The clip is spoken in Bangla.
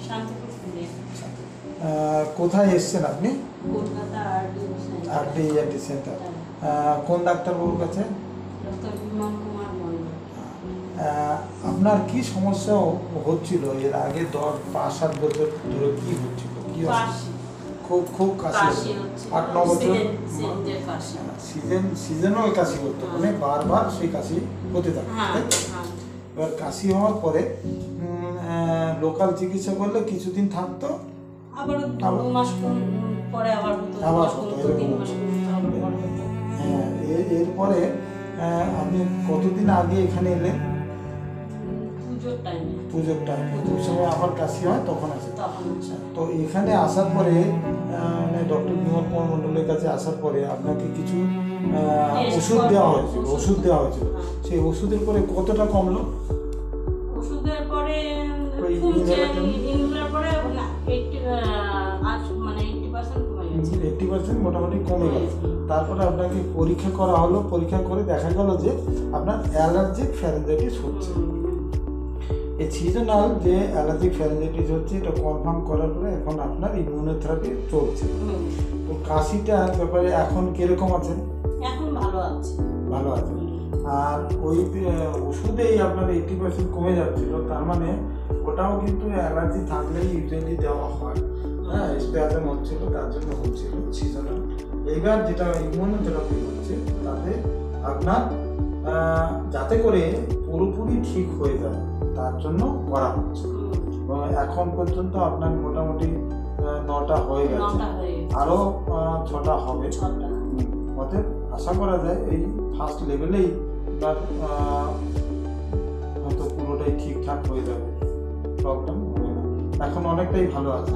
শান্তিপুর থেকে। কোথায় এসছেন আপনি? Kolkata RD centre. কোন ডাক্তারবাবুর কাছে? ডক্টর বিমল কুমার মন্ডল। আপনার কি সমস্যা হচ্ছিল এর আগে 5-7 বছর ধরে? কি হচ্ছিল? কি কাশি, খুব কাশি হচ্ছে 8-9 বছর সিজনের কাশি। সিজনাল কাশি হতো, মানে বারবার সেই কাশি হতে থাকে। এবার কাশি হওয়ার পরে লোকাল চিকিৎসা করলে কিছুদিন থাকতো, আবার 2 মাস পরে আবার হতো, আবার হতো, 3 মাস পরে হতো। হ্যাঁ, এরপরে আপনি কতদিন আগে এখানে এলেন? পুজোর টাইমে ওই সময় আবার কাশি হয়, তখন আসে। তো এখানে আসার পরে ডক্টর বিমল কুমার মন্ডলের কাছে আসার পরে আপনাকে কিছু ওষুধ দেওয়া হয়েছিল। সেই ওষুধের পরে কতটা কমলো? ওষুধের পরে 80% মোটামুটি কমে গেল। তারপরে আপনাকে পরীক্ষা করা হলো, পরীক্ষা করে দেখা গেল যে আপনার অ্যালার্জিক ফ্যারেঞ্জাইটিস হচ্ছে। এই সিজনাল যে অ্যালার্জিক ফ্যারেঞ্জাইটিস হচ্ছে এটা কনফার্ম করার পরে এখন আপনার ইমিউনোথেরাপি চলছে। তো কাশিটার ব্যাপারে এখন কিরকম আছেন? এখন ভালো আছে। আর ওই ওষুধেই আপনার 80% কমে যাচ্ছিল, তার মানে ওটাও কিন্তু অ্যালার্জি থাকলেই ইউজুয়ালি দেওয়া হয়। হ্যাঁ, স্প্যাজম হচ্ছিল, তার জন্য হচ্ছিল সিজনাল। এইবার যেটা ইমিউনোথেরাপি হচ্ছে তাতে আপনার যাতে করে পুরোপুরি ঠিক হয়ে যায় তার জন্য করা হচ্ছে। এবং এখন পর্যন্ত আপনার মোটামুটি 9টা হয়ে গেছে, আরও 6টা হবে। অতএব আশা করা যায় এই ফার্স্ট লেভেলেই তার হয়তো পুরোটাই ঠিকঠাক হয়ে যাবে, প্রবলেম হবে না। এখন অনেকটাই ভালো আছে।